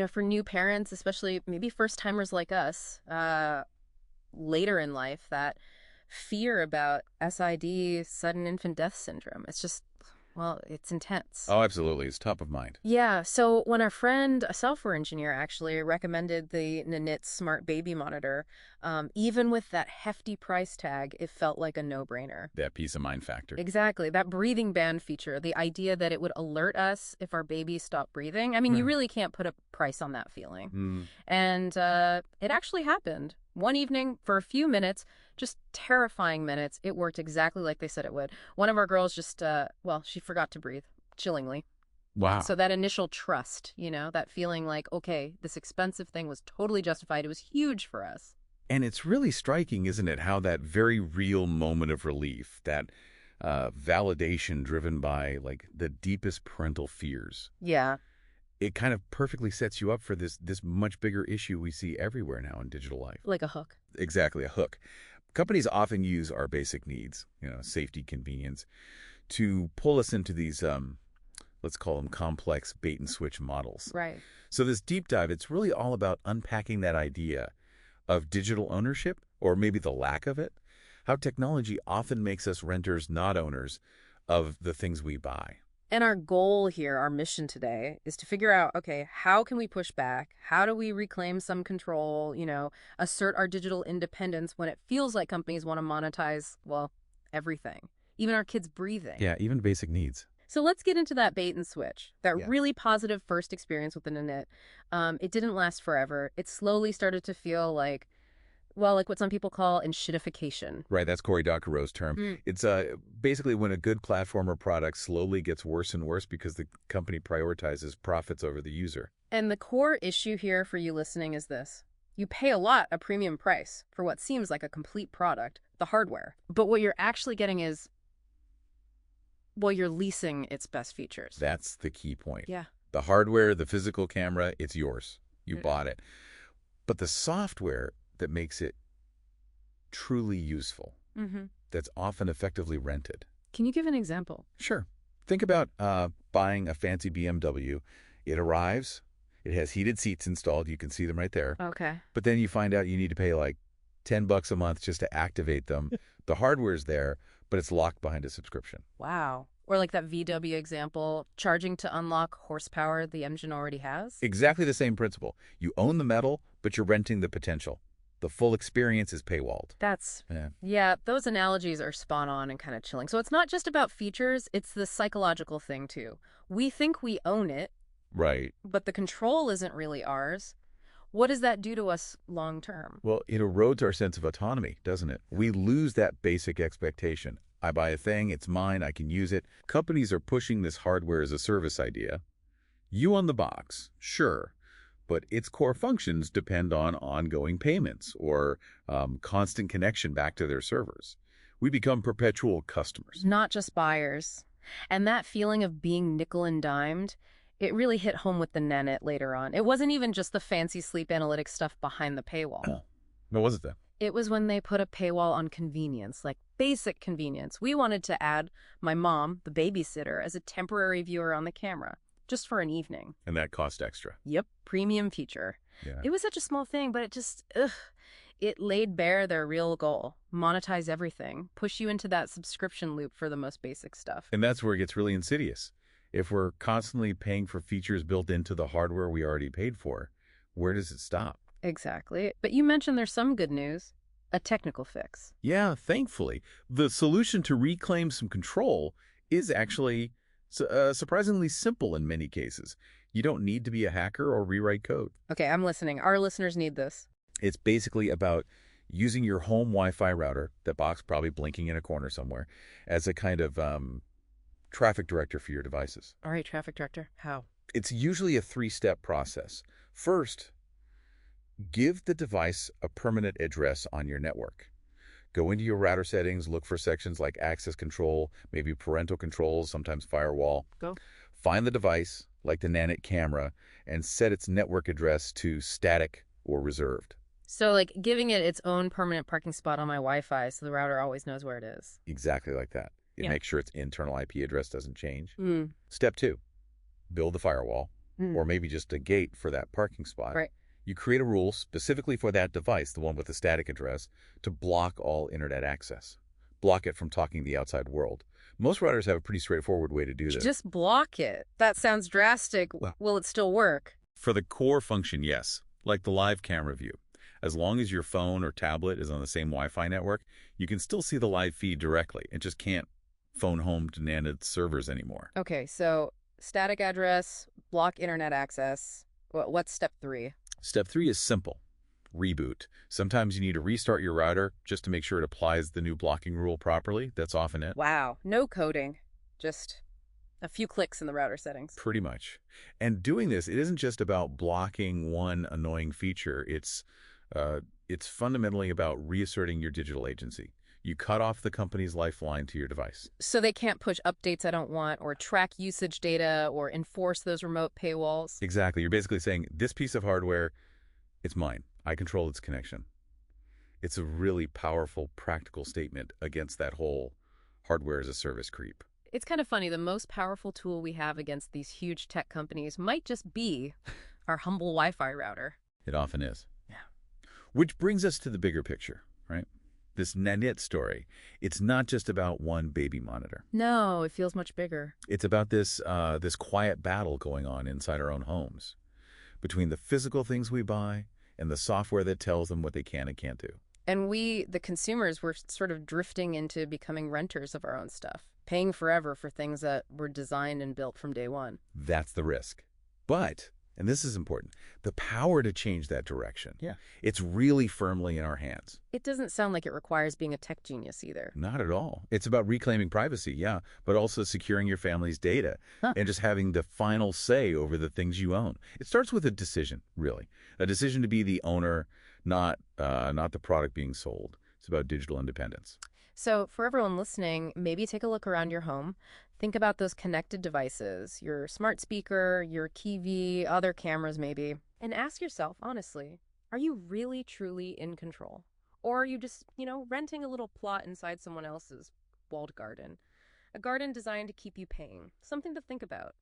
For new parents, especially maybe first-timers like us, later in life, that fear about SID, sudden infant death syndrome, it's just, well, it's intense. Oh, absolutely. It's top of mind. Yeah, so when our friend, a software engineer, actually recommended the Nanit Smart Baby Monitor, even with that hefty price tag, it felt like a no-brainer. That peace of mind factor. Exactly. That breathing band feature, the idea that it would alert us if our baby stopped breathing. I mean, you really can't put a price on that feeling. Mm. And it actually happened. One evening, for a few minutes, just terrifying minutes, it worked exactly like they said it would. One of our girls just, she forgot to breathe, chillingly. Wow. So that initial trust, that feeling like, okay, this expensive thing was totally justified. It was huge for us. And it's really striking, isn't it, how that very real moment of relief, that validation driven by like the deepest parental fears. Yeah. It kind of perfectly sets you up for this much bigger issue we see everywhere now in digital life. Like a hook. Exactly, a hook. Companies often use our basic needs, safety, convenience, to pull us into these, let's call them complex bait and switch models. Right. So this deep dive, it's really all about unpacking that idea of digital ownership, or maybe the lack of it, how technology often makes us renters, not owners, of the things we buy. And our goal here, our mission today, is to figure out, okay, how can we push back? How do we reclaim some control, assert our digital independence when it feels like companies want to monetize, well, everything, even our kids' breathing. Yeah, even basic needs. So let's get into that bait and switch, that Yeah. really positive first experience with the Nanit. It didn't last forever. It slowly started to feel like what some people call enshittification. Right, that's Cory Doctorow's term. Mm. It's basically when a good platform or product slowly gets worse and worse because the company prioritizes profits over the user. And the core issue here for you listening is this. You pay a premium price for what seems like a complete product, the hardware. But what you're actually getting is, you're leasing its best features. That's the key point. Yeah. The hardware, the physical camera, it's yours. You bought it. But the software that makes it truly useful, that's often effectively rented. Can you give an example? Sure. Think about buying a fancy BMW. It arrives. It has heated seats installed. You can see them right there. Okay. But then you find out you need to pay like $10 a month just to activate them. The hardware's there, but it's locked behind a subscription. Wow. Or like that VW example, charging to unlock horsepower the engine already has? Exactly the same principle. You own the metal, but you're renting the potential. The full experience is paywalled. Yeah, those analogies are spot on and kind of chilling. So it's not just about features, it's the psychological thing too. We think we own it. Right. But the control isn't really ours. What does that do to us long term? Well, it erodes our sense of autonomy, doesn't it? We lose that basic expectation. I buy a thing, it's mine, I can use it. Companies are pushing this hardware as a service idea. You own the box, sure, but its core functions depend on ongoing payments or constant connection back to their servers. We become perpetual customers. Not just buyers. And that feeling of being nickel and dimed, it really hit home with the Nanit later on. It wasn't even just the fancy sleep analytics stuff behind the paywall. What was it then? It was when they put a paywall on convenience, like basic convenience. We wanted to add my mom, the babysitter, as a temporary viewer on the camera, just for an evening. And that cost extra. Yep, premium feature. Yeah. It was such a small thing, but it laid bare their real goal. Monetize everything. Push you into that subscription loop for the most basic stuff. And that's where it gets really insidious. If we're constantly paying for features built into the hardware we already paid for, where does it stop? Exactly. But you mentioned there's some good news. A technical fix. Yeah, thankfully. The solution to reclaim some control is actually surprisingly simple in many cases. You don't need to be a hacker or rewrite code. Okay, I'm listening. Our listeners need this. It's basically about using your home Wi-Fi router, that box probably blinking in a corner somewhere, as a kind of traffic director for your devices. All right, traffic director. How? It's usually a three-step process. First, give the device a permanent address on your network. Go into your router settings, look for sections like access control, maybe parental controls, sometimes firewall. Go. Find the device, like the Nanit camera, and set its network address to static or reserved. So like giving it its own permanent parking spot on my Wi-Fi so the router always knows where it is. Exactly like that. It Yeah. makes sure its internal IP address doesn't change. Mm. Step 2, build the firewall. or maybe just a gate for that parking spot, Right. you create a rule specifically for that device, the one with the static address, to block all internet access. Block it from talking to the outside world. Most routers have a pretty straightforward way to do this. Just block it. That sounds drastic. Well, Will it still work? for the core function, yes, like the live camera view. As long as your phone or tablet is on the same Wi-Fi network, you can still see the live feed directly. It just can't phone home to NAND servers anymore. Okay, so static address, block internet access. What's step 3? Step 3 is simple. Reboot. Sometimes you need to restart your router just to make sure it applies the new blocking rule properly. That's often it. Wow, no coding. Just a few clicks in the router settings. Pretty much. And doing this, it isn't just about blocking one annoying feature. It's fundamentally about reasserting your digital agency. You cut off the company's lifeline to your device. So they can't push updates I don't want, or track usage data, or enforce those remote paywalls. Exactly. You're basically saying, this piece of hardware, it's mine. I control its connection. It's a really powerful, practical statement against that whole hardware as a service creep. It's kind of funny. The most powerful tool we have against these huge tech companies might just be our humble Wi-Fi router. It often is. Yeah. Which brings us to the bigger picture, right? This Nanit story, it's not just about one baby monitor. No, it feels much bigger. It's about this quiet battle going on inside our own homes, between the physical things we buy and the software that tells them what they can and can't do. And we, the consumers, we're sort of drifting into becoming renters of our own stuff, paying forever for things that were designed and built from day one. That's the risk. But, and this is important, the power to change that direction. Yeah. It's really firmly in our hands. It doesn't sound like it requires being a tech genius either. Not at all. It's about reclaiming privacy, yeah, but also securing your family's data and just having the final say over the things you own. It starts with a decision, really. A decision to be the owner, not the product being sold. It's about digital independence. So for everyone listening, maybe take a look around your home. Think about those connected devices, your smart speaker, your TV, other cameras maybe, and ask yourself, honestly, are you really, truly in control? Or are you just, renting a little plot inside someone else's walled garden? A garden designed to keep you paying. Something to think about.